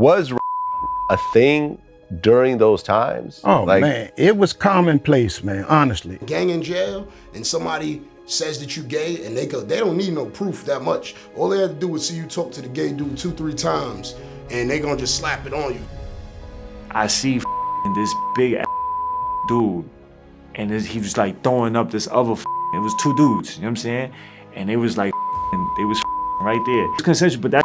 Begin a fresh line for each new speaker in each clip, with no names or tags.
Was a thing during those times?
Oh, man, it was commonplace, man, honestly.
Gang in jail and somebody says that you gay and they don't need no proof that much. All they have to do is see you talk to the gay dude 2-3 times and they gonna just slap it on you.
I see this big dude and he was like throwing up this other it was 2 dudes, you know what I'm saying? And it was like they was right there. It's consensual, but that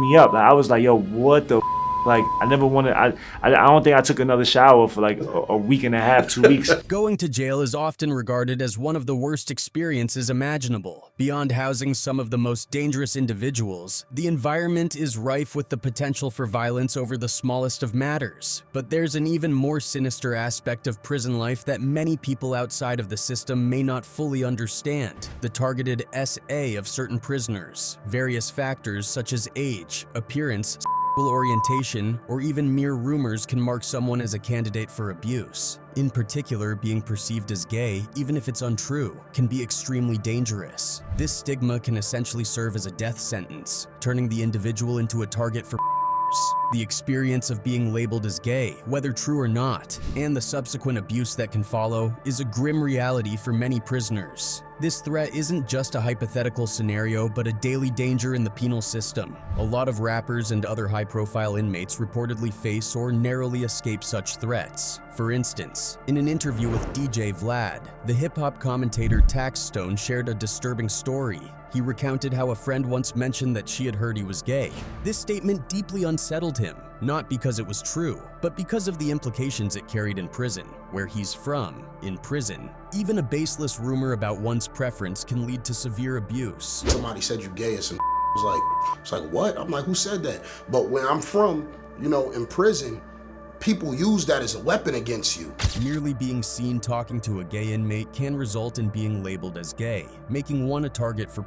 me up. Like, I was like, yo, what the like, I never wanted, I don't think I took another shower for like a week and a half, 2 weeks.
Going to jail is often regarded as one of the worst experiences imaginable. Beyond housing some of the most dangerous individuals, the environment is rife with the potential for violence over the smallest of matters. But there's an even more sinister aspect of prison life that many people outside of the system may not fully understand: the targeted SA of certain prisoners. Various factors such as age, appearance, orientation, or even mere rumors can mark someone as a candidate for abuse. In particular, being perceived as gay, even if it's untrue, can be extremely dangerous. This stigma can essentially serve as a death sentence, turning the individual into a target for the experience of being labeled as gay, whether true or not, and the subsequent abuse that can follow, is a grim reality for many prisoners. This threat isn't just a hypothetical scenario, but a daily danger in the penal system. A lot of rappers and other high-profile inmates reportedly face or narrowly escape such threats. For instance, in an interview with DJ Vlad, the hip-hop commentator Taxstone shared a disturbing story. He recounted how a friend once mentioned that she had heard he was gay. This statement deeply unsettled him, not because it was true, but because of the implications it carried in prison. Where he's from, in prison, even a baseless rumor about one's preference can lead to severe abuse.
Somebody said you gay or some it's like, what? I'm like, who said that? But where I'm from, you know, in prison, people use that as a weapon against you.
Merely being seen talking to a gay inmate can result in being labeled as gay, making one a target for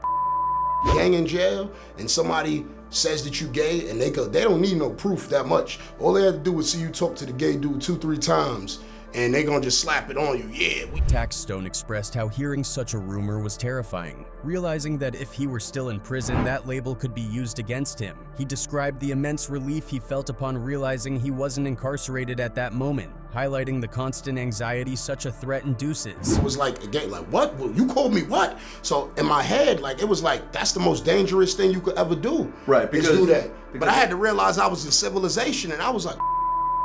gang in jail and somebody says that you gay and they don't need no proof that much. All they have to do is see you talk to the gay dude 2-3 times and they gonna just slap it on you. Yeah.
Taxstone expressed how hearing such a rumor was terrifying, realizing that if he were still in prison, that label could be used against him. He described the immense relief he felt upon realizing he wasn't incarcerated at that moment, highlighting the constant anxiety such a threat induces.
It was like, again, like, what? Well, you called me what? So in my head, like, it was like, that's the most dangerous thing you could ever do.
Right, because
do that. But I had to realize I was in civilization and I was like,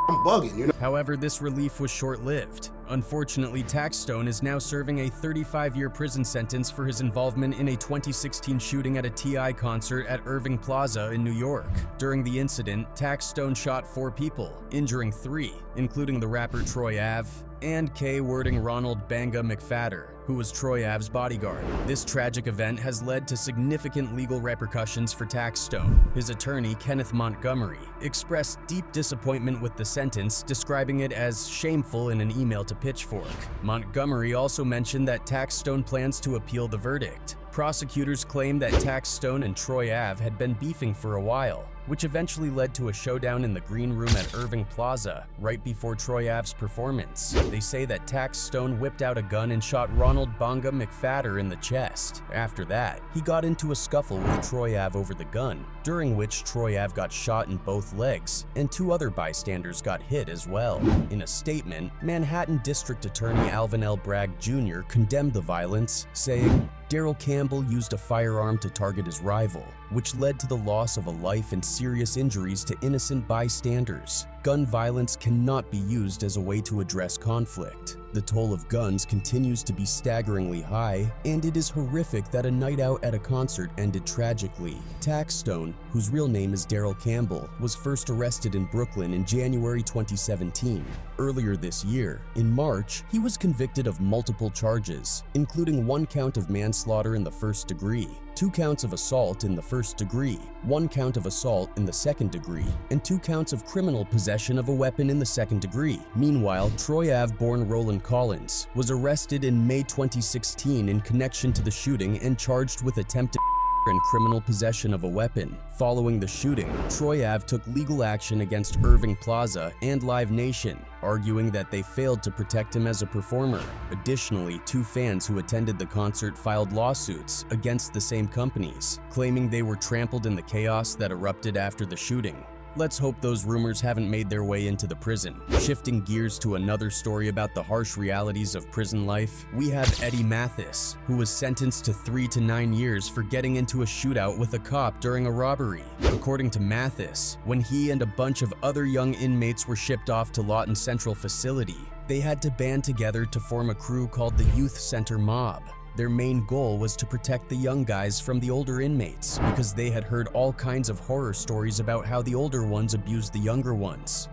I'm bugging, you know?
However, this relief was short-lived. Unfortunately, Taxstone is now serving a 35-year prison sentence for his involvement in a 2016 shooting at a T.I. concert at Irving Plaza in New York. During the incident, Taxstone shot 4 people, injuring 3, including the rapper Troy Ave and K-wording Ronald Banga McFadder, who was Troy Ave's bodyguard. This tragic event has led to significant legal repercussions for Taxstone. His attorney, Kenneth Montgomery, expressed deep disappointment with the sentence, describing it as shameful in an email to Pitchfork. Montgomery also mentioned that Taxstone plans to appeal the verdict. Prosecutors claim that Taxstone and Troy Ave had been beefing for a while, which eventually led to a showdown in the green room at Irving Plaza right before Troy Ave's performance. They say that Taxstone whipped out a gun and shot Ronald Banga McFadder in the chest. After that, he got into a scuffle with Troy Ave over the gun, during which Troy Ave got shot in both legs, and 2 other bystanders got hit as well. In a statement, Manhattan District Attorney Alvin L. Bragg Jr. condemned the violence, saying, Daryl Campbell used a firearm to target his rival, which led to the loss of a life and serious injuries to innocent bystanders. Gun violence cannot be used as a way to address conflict. The toll of guns continues to be staggeringly high, and it is horrific that a night out at a concert ended tragically. Taxstone, whose real name is Daryl Campbell, was first arrested in Brooklyn in January 2017. Earlier this year, in March, he was convicted of multiple charges, including 1 count of manslaughter in the first degree, 2 counts of assault in the first degree, 1 count of assault in the second degree, and 2 counts of criminal possession of a weapon in the second degree. Meanwhile, Troy Ave-born Roland Collins was arrested in May 2016 in connection to the shooting and charged with attempted and criminal possession of a weapon. Following the shooting, Troy Ave took legal action against Irving Plaza and Live Nation, arguing that they failed to protect him as a performer. Additionally, 2 fans who attended the concert filed lawsuits against the same companies, claiming they were trampled in the chaos that erupted after the shooting. Let's hope those rumors haven't made their way into the prison. Shifting gears to another story about the harsh realities of prison life, we have Eddie Mathis, who was sentenced to 3 to 9 years for getting into a shootout with a cop during a robbery. According to Mathis, when he and a bunch of other young inmates were shipped off to Lawton Central Facility, they had to band together to form a crew called the Youth Center Mob. Their main goal was to protect the young guys from the older inmates because they had heard all kinds of horror stories about how the older ones abused the younger ones.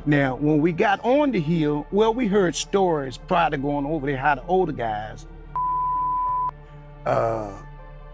Now, when we got on the hill, well, we heard stories prior to going over there how the older guys,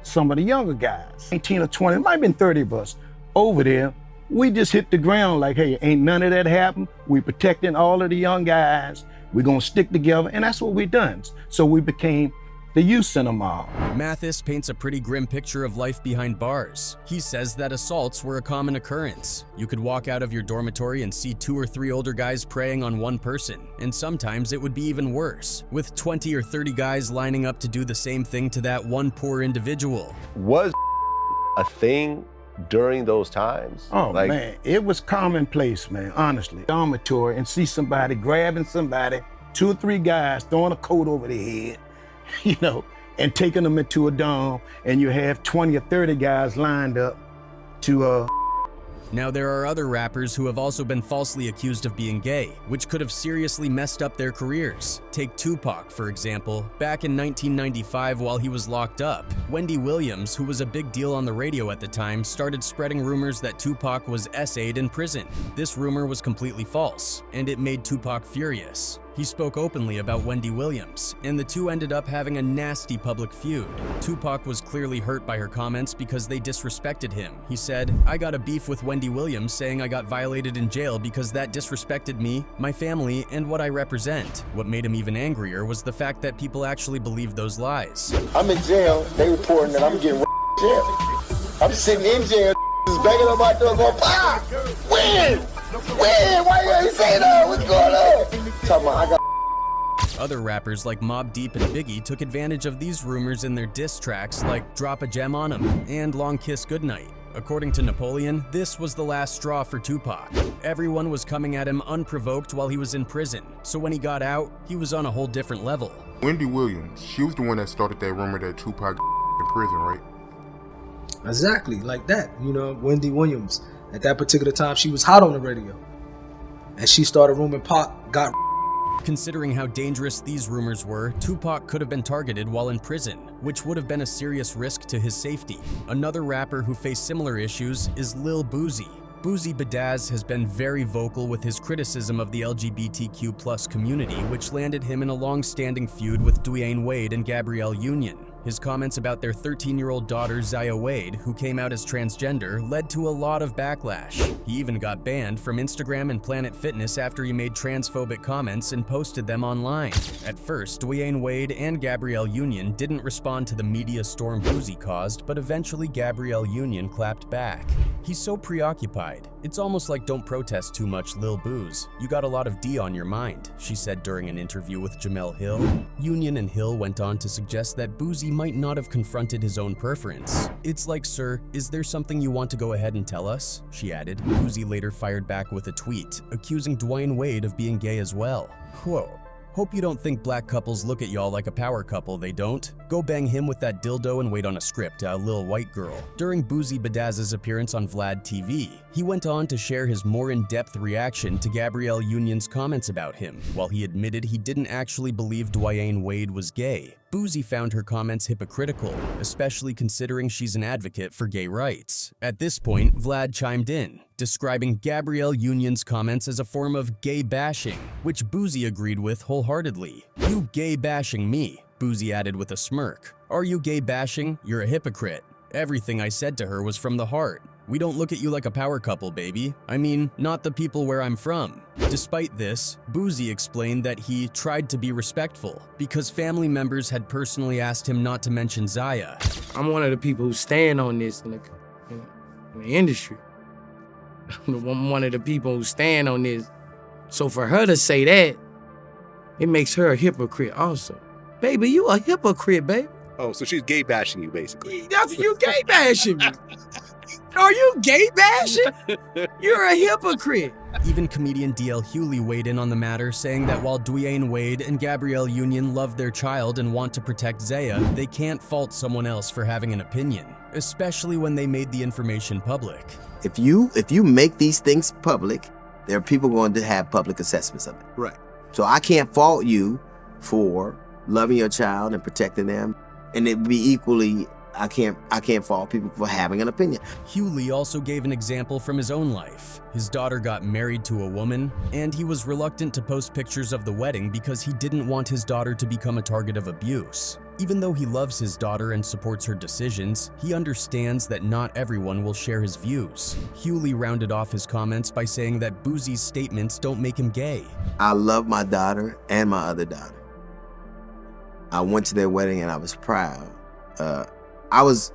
some of the younger guys, 18 or 20, it might have been 30 of us over there. We just hit the ground like, hey, ain't none of that happened. We protecting all of the young guys. We're gonna stick together, and that's what we done. So we became the Youth Center Mob.
Mathis paints a pretty grim picture of life behind bars. He says that assaults were a common occurrence. You could walk out of your dormitory and see 2 or 3 older guys preying on one person, and sometimes it would be even worse, with 20 or 30 guys lining up to do the same thing to that one poor individual.
Was a thing during those times?
Oh, man, it was commonplace, man, honestly. Dormitory, and see somebody grabbing somebody, 2 or 3 guys throwing a coat over their head, you know, and taking them into a dorm, and you have 20 or 30 guys lined up to
Now, there are other rappers who have also been falsely accused of being gay, which could have seriously messed up their careers. Take Tupac, for example. Back in 1995, while he was locked up, Wendy Williams, who was a big deal on the radio at the time, started spreading rumors that Tupac was SA'd in prison. This rumor was completely false, and it made Tupac furious. He spoke openly about Wendy Williams, and the two ended up having a nasty public feud. Tupac was clearly hurt by her comments because they disrespected him. He said, "I got a beef with Wendy Williams saying I got violated in jail because that disrespected me, my family, and what I represent." What made him even angrier was the fact that people actually believed those lies.
I'm in jail, they reporting that I'm getting jail. I'm sitting in jail, just banging on my door going, "Ah! Win! Win! Why you ain't saying that? What's going on?" Talking about, I got
Other rappers like Mobb Deep and Biggie took advantage of these rumors in their diss tracks like Drop a Gem on 'Em and Long Kiss Goodnight. According to Napoleon, this was the last straw for Tupac. Everyone was coming at him unprovoked while he was in prison, so when he got out, he was on a whole different level.
Wendy Williams, she was the one that started that rumor that Tupac in prison, right?
Exactly, like that. You know, Wendy Williams. At that particular time, she was hot on the radio. And she started rumoring Pac got.
Considering how dangerous these rumors were, Tupac could have been targeted while in prison, which would have been a serious risk to his safety. Another rapper who faced similar issues is Lil Boosie. Boosie Badazz has been very vocal with his criticism of the LGBTQ+ community, which landed him in a long-standing feud with Dwayne Wade and Gabrielle Union. His comments about their 13-year-old daughter, Zaya Wade, who came out as transgender, led to a lot of backlash. He even got banned from Instagram and Planet Fitness after he made transphobic comments and posted them online. At first, Dwayne Wade and Gabrielle Union didn't respond to the media storm Boosie caused, but eventually Gabrielle Union clapped back. "He's so preoccupied. It's almost like don't protest too much, Lil Booze. You got a lot of D on your mind," she said during an interview with Jamel Hill. Union and Hill went on to suggest that Boosie might not have confronted his own preference. "It's like, sir, is there something you want to go ahead and tell us?" she added. Boosie later fired back with a tweet, accusing Dwayne Wade of being gay as well. Whoa. "Hope you don't think black couples look at y'all like a power couple, they don't. Go bang him with that dildo and wait on a script, a lil white girl." During Boosie Badazz's appearance on Vlad TV, he went on to share his more in-depth reaction to Gabrielle Union's comments about him. While he admitted he didn't actually believe Dwayne Wade was gay, Boosie found her comments hypocritical, especially considering she's an advocate for gay rights. At this point, Vlad chimed in, describing Gabrielle Union's comments as a form of gay bashing, which Boosie agreed with wholeheartedly. "You gay bashing me," Boosie added with a smirk. "Are you gay bashing? You're a hypocrite. Everything I said to her was from the heart. We don't look at you like a power couple, baby. I mean, not the people where I'm from." Despite this, Boosie explained that he tried to be respectful because family members had personally asked him not to mention Zaya.
"I'm one of the people who stand on this in the industry. I'm one of the people who stand on this. So for her to say that, it makes her a hypocrite also. Baby, you a hypocrite, baby."
Oh, so she's gay bashing you, basically.
That's you gay bashing me. Are you gay bashing? You're a hypocrite.
Even comedian D.L. Hewley weighed in on the matter, saying that while Dwayne Wade and Gabrielle Union love their child and want to protect Zaya, they can't fault someone else for having an opinion, especially when they made the information public.
If you make these things public, there are people going to have public assessments of it.
Right.
So I can't fault you for loving your child and protecting them, and it'd be equally, I can't fault people for having an opinion.
Hewley also gave an example from his own life. His daughter got married to a woman, and he was reluctant to post pictures of the wedding because he didn't want his daughter to become a target of abuse. Even though he loves his daughter and supports her decisions, he understands that not everyone will share his views. Hewley rounded off his comments by saying that Boosie's statements don't make him gay.
I love my daughter and my other daughter. I went to their wedding and I was proud. I was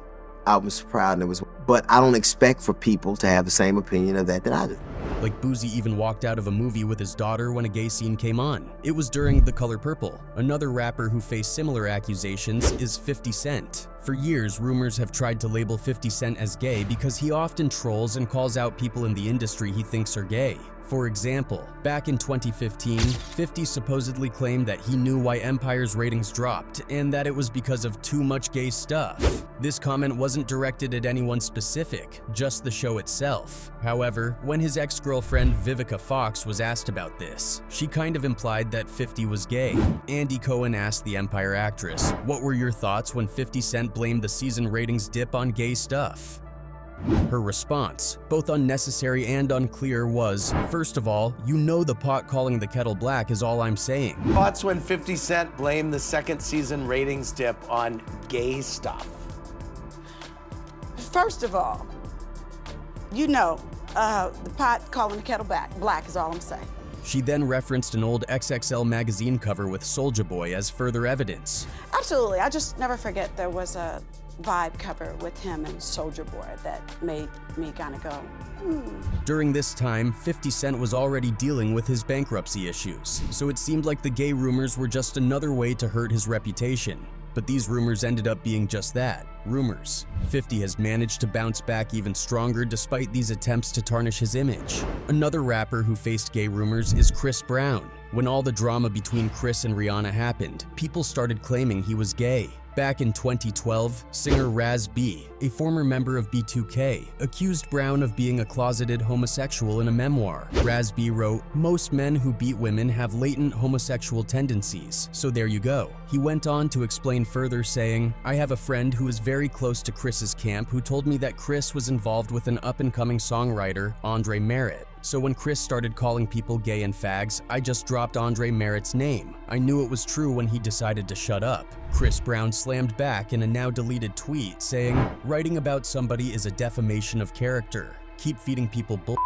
proud, and but I don't expect for people to have the same opinion of that I do.
Like Boosie even walked out of a movie with his daughter when a gay scene came on. It was during The Color Purple. Another rapper who faced similar accusations is 50 Cent. For years, rumors have tried to label 50 Cent as gay because he often trolls and calls out people in the industry he thinks are gay. For example, back in 2015, 50 supposedly claimed that he knew why Empire's ratings dropped and that it was because of too much gay stuff. This comment wasn't directed at anyone specific, just the show itself. However, when his ex-girlfriend Vivica Fox was asked about this, she kind of implied that 50 was gay. Andy Cohen asked the Empire actress, "What were your thoughts when 50 Cent blamed the season ratings dip on gay stuff?" Her response, both unnecessary and unclear, was, "First of all, you know the pot calling the kettle black is all I'm saying."
Thoughts when 50 Cent blamed the second season ratings dip on gay stuff?
First of all, you know, the pot calling the kettle black is all I'm saying.
She then referenced an old XXL magazine cover with Soulja Boy as further evidence.
Absolutely, I just never forget there was a Vibe cover with him and Soulja Boy that made me kind of go,
During this time, 50 Cent was already dealing with his bankruptcy issues, so it seemed like the gay rumors were just another way to hurt his reputation. But these rumors ended up being just that, rumors. 50 has managed to bounce back even stronger despite these attempts to tarnish his image. Another rapper who faced gay rumors is Chris Brown. When all the drama between Chris and Rihanna happened, people started claiming he was gay. Back in 2012, singer Raz B, a former member of B2K, accused Brown of being a closeted homosexual in a memoir. Raz B wrote, "Most men who beat women have latent homosexual tendencies, so there you go." He went on to explain further, saying, "I have a friend who is very close to Chris's camp who told me that Chris was involved with an up-and-coming songwriter, Andre Merritt. So when Chris started calling people gay and fags, I just dropped Andre Merritt's name. I knew it was true when he decided to shut up." Chris Brown slammed back in a now-deleted tweet, saying, "Writing about somebody is a defamation of character. Keep feeding people bull,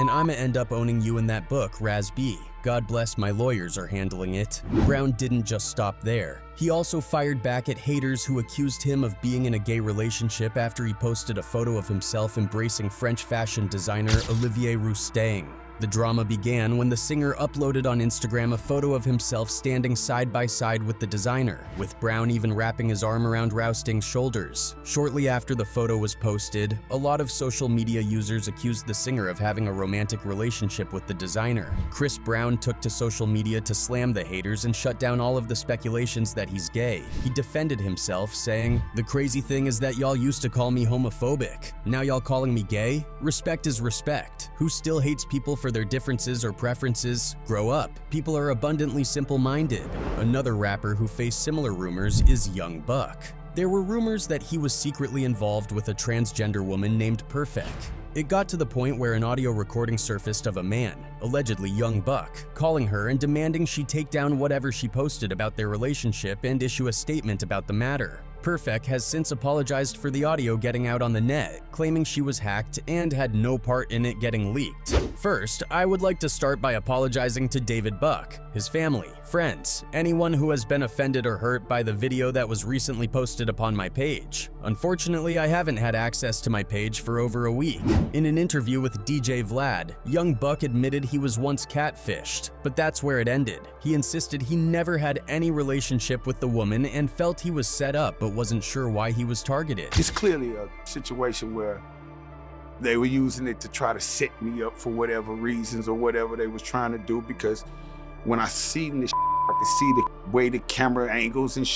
and I'ma end up owning you in that book, Raz B. God bless my lawyers are handling it." Brown didn't just stop there. He also fired back at haters who accused him of being in a gay relationship after he posted a photo of himself embracing French fashion designer Olivier Rousteing. The drama began when the singer uploaded on Instagram a photo of himself standing side by side with the designer, with Brown even wrapping his arm around Rousteing's shoulders. Shortly after the photo was posted, a lot of social media users accused the singer of having a romantic relationship with the designer. Chris Brown took to social media to slam the haters and shut down all of the speculations that he's gay. He defended himself, saying, "The crazy thing is that y'all used to call me homophobic. Now y'all calling me gay? Respect is respect. Who still hates people for their differences or preferences? Grow up. People are abundantly simple-minded." Another rapper who faced similar rumors is Young Buck. There were rumors that he was secretly involved with a transgender woman named Perfect. It got to the point where an audio recording surfaced of a man, allegedly Young Buck, calling her and demanding she take down whatever she posted about their relationship and issue a statement about the matter. Perfect has since apologized for the audio getting out on the net, claiming she was hacked and had no part in it getting leaked. First, I would like to start by apologizing to David Buck, his family, friends, anyone who has been offended or hurt by the video that was recently posted upon my page. Unfortunately, I haven't had access to my page for over a week. In an interview with DJ Vlad, Young Buck admitted he was once catfished, but that's where it ended. He insisted he never had any relationship with the woman and felt he was set up but wasn't sure why he was targeted.
It's clearly a situation where they were using it to try to set me up for whatever reasons or whatever they was trying to do, because when I seen this I could see the way the camera angles and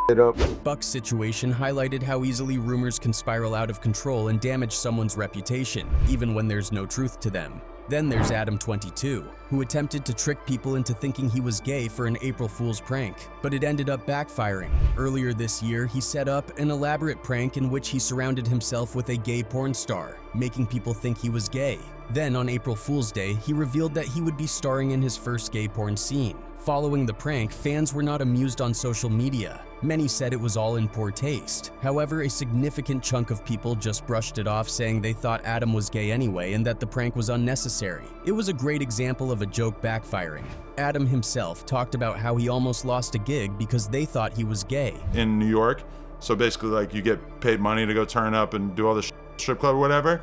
it up.
Buck's situation highlighted how easily rumors can spiral out of control and damage someone's reputation, even when there's no truth to them. Then there's Adam 22, who attempted to trick people into thinking he was gay for an April Fool's prank, but it ended up backfiring. Earlier this year, he set up an elaborate prank in which he surrounded himself with a gay porn star, making people think he was gay. Then on April Fool's Day, he revealed that he would be starring in his first gay porn scene. Following the prank, fans were not amused on social media. Many said it was all in poor taste. However, a significant chunk of people just brushed it off, saying they thought Adam was gay anyway and that the prank was unnecessary. It was a great example of a joke backfiring. Adam himself talked about how he almost lost a gig because they thought he was gay.
In New York, so basically like you get paid money to go turn up and do all the strip club or whatever.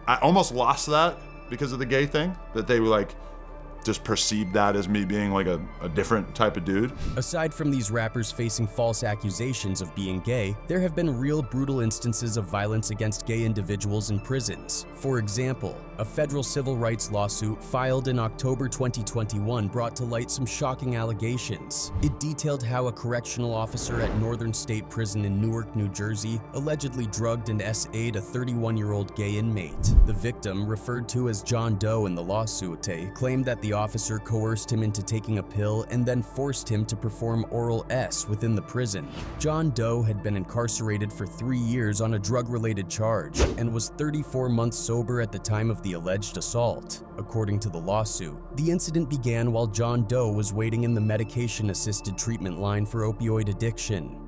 I almost lost that because of the gay thing, that they were like, just perceived that as me being like a different type of dude.
Aside from these rappers facing false accusations of being gay, there have been real brutal instances of violence against gay individuals in prisons. For example, a federal civil rights lawsuit filed in October 2021 brought to light some shocking allegations. It detailed how a correctional officer at Northern State Prison in Newark, New Jersey, allegedly drugged and SA'd a 31-year-old gay inmate. The victim, referred to as John Doe in the lawsuit, claimed that the officer coerced him into taking a pill and then forced him to perform oral S within the prison. John Doe had been incarcerated for 3 years on a drug-related charge and was 34 months sober at the time of the alleged assault. According to the lawsuit, the incident began while John Doe was waiting in the medication-assisted treatment line for opioid addiction.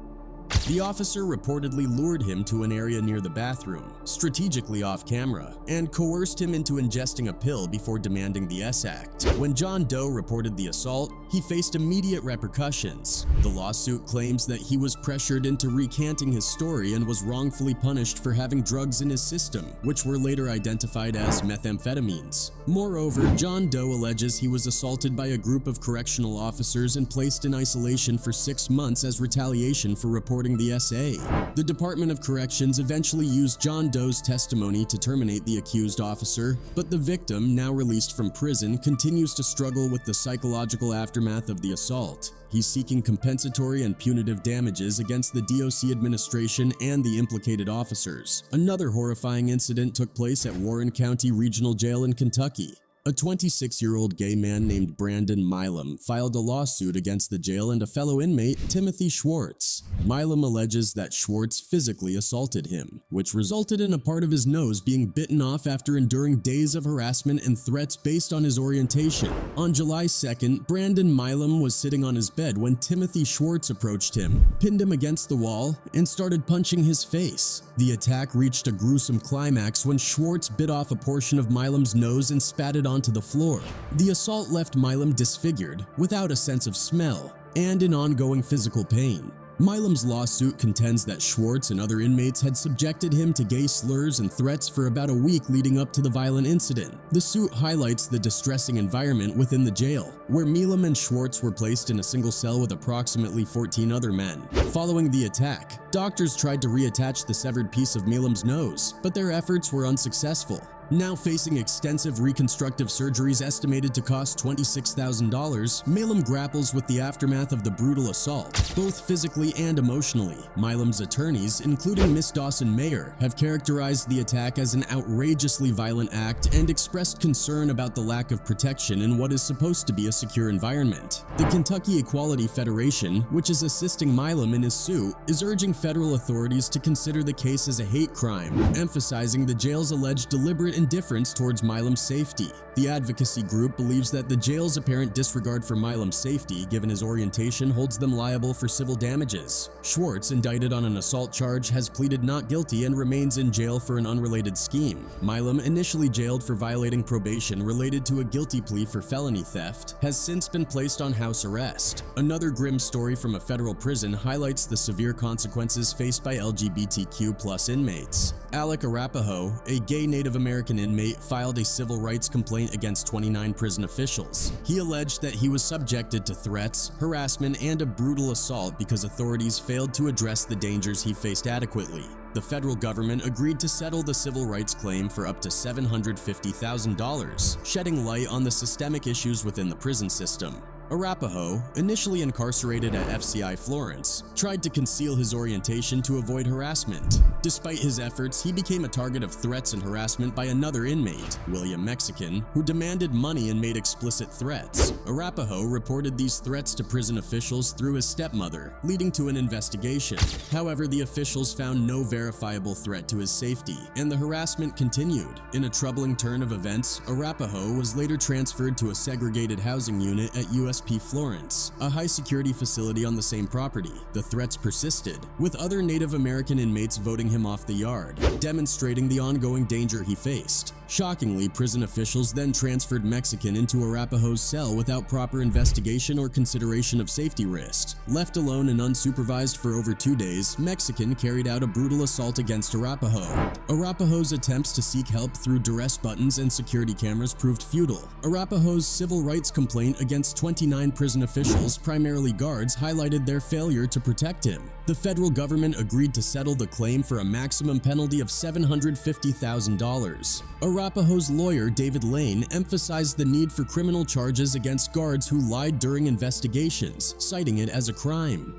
The officer reportedly lured him to an area near the bathroom, strategically off camera, and coerced him into ingesting a pill before demanding the S-Act. When John Doe reported the assault, he faced immediate repercussions. The lawsuit claims that he was pressured into recanting his story and was wrongfully punished for having drugs in his system, which were later identified as methamphetamines. Moreover, John Doe alleges he was assaulted by a group of correctional officers and placed in isolation for 6 months as retaliation for reporting the SA. The Department of Corrections eventually used John Doe's testimony to terminate the accused officer, but the victim, now released from prison, continues to struggle with the psychological aftermath of the assault. He's seeking compensatory and punitive damages against the DOC administration and the implicated officers. Another horrifying incident took place at Warren County Regional Jail in Kentucky. A 26-year-old gay man named Brandon Milam filed a lawsuit against the jail and a fellow inmate, Timothy Schwartz. Milam alleges that Schwartz physically assaulted him, which resulted in a part of his nose being bitten off after enduring days of harassment and threats based on his orientation. On July 2nd, Brandon Milam was sitting on his bed when Timothy Schwartz approached him, pinned him against the wall, and started punching his face. The attack reached a gruesome climax when Schwartz bit off a portion of Milam's nose and spat it onto the floor. The assault left Milam disfigured, without a sense of smell, and in ongoing physical pain. Milam's lawsuit contends that Schwartz and other inmates had subjected him to gay slurs and threats for about a week leading up to the violent incident. The suit highlights the distressing environment within the jail, where Milam and Schwartz were placed in a single cell with approximately 14 other men. Following the attack, doctors tried to reattach the severed piece of Milam's nose, but their efforts were unsuccessful. Now facing extensive reconstructive surgeries estimated to cost $26,000, Milam grapples with the aftermath of the brutal assault, both physically and emotionally. Milam's attorneys, including Miss Dawson Mayer, have characterized the attack as an outrageously violent act and expressed concern about the lack of protection in what is supposed to be a secure environment. The Kentucky Equality Federation, which is assisting Milam in his suit, is urging federal authorities to consider the case as a hate crime, emphasizing the jail's alleged deliberate indifference towards Milam's safety. The advocacy group believes that the jail's apparent disregard for Milam's safety, given his orientation, holds them liable for civil damages. Schwartz, indicted on an assault charge, has pleaded not guilty and remains in jail for an unrelated scheme. Milam, initially jailed for violating probation related to a guilty plea for felony theft, has since been placed on house arrest. Another grim story from a federal prison highlights the severe consequences faced by LGBTQ+ inmates. Alec Arapaho, a gay Native American American inmate filed a civil rights complaint against 29 prison officials. He alleged that he was subjected to threats, harassment, and a brutal assault because authorities failed to address the dangers he faced adequately. The federal government agreed to settle the civil rights claim for up to $750,000, shedding light on the systemic issues within the prison system. Arapaho, initially incarcerated at FCI Florence, tried to conceal his orientation to avoid harassment. Despite his efforts, he became a target of threats and harassment by another inmate, William Mexican, who demanded money and made explicit threats. Arapaho reported these threats to prison officials through his stepmother, leading to an investigation. However, the officials found no verifiable threat to his safety, and the harassment continued. In a troubling turn of events, Arapaho was later transferred to a segregated housing unit at USP Florence, a high-security facility on the same property. The threats persisted, with other Native American inmates voting him off the yard, demonstrating the ongoing danger he faced. Shockingly, prison officials then transferred Mexican into Arapaho's cell without proper investigation or consideration of safety risks. Left alone and unsupervised for over 2 days, Mexican carried out a brutal assault against Arapaho. Arapaho's attempts to seek help through duress buttons and security cameras proved futile. Arapaho's civil rights complaint against 29 prison officials, primarily guards, highlighted their failure to protect him. The federal government agreed to settle the claim for a maximum penalty of $750,000. Arapaho's lawyer, David Lane, emphasized the need for criminal charges against guards who lied during investigations, citing it as a crime.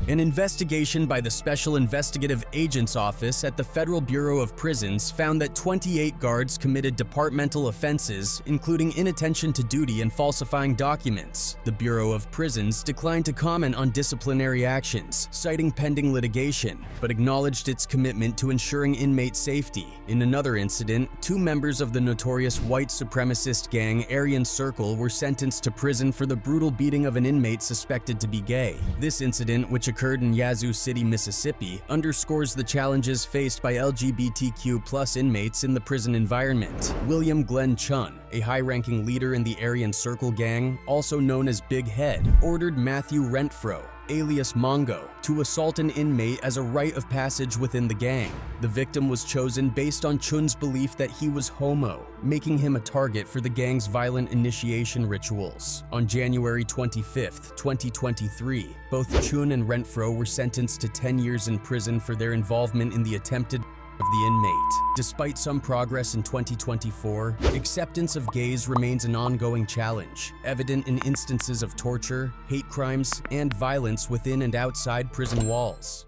An investigation by the Special Investigative Agents Office at the Federal Bureau of Prisons found that 28 guards committed departmental offenses, including inattention to duty and falsifying documents. The Bureau of Prisons declined to comment on disciplinary actions, citing pending litigation, but acknowledged its commitment to ensuring inmate safety. In another incident, 2 members of the notorious white supremacist gang Aryan Circle were sentenced to prison for the brutal beating of an inmate suspected to be gay. This incident, which occurred in Yazoo City, Mississippi, underscores the challenges faced by LGBTQ+ inmates in the prison environment. William Glenn Chun, a high-ranking leader in the Aryan Circle gang, also known as Big Head, ordered Matthew Renfro, alias Mongo, to assault an inmate as a rite of passage within the gang. The victim was chosen based on Chun's belief that he was homo, making him a target for the gang's violent initiation rituals. On January 25, 2023, both Chun and Renfro were sentenced to 10 years in prison for their involvement in the attempted of the inmate. Despite some progress in 2024, acceptance of gays remains an ongoing challenge, evident in instances of torture, hate crimes, and violence within and outside prison walls.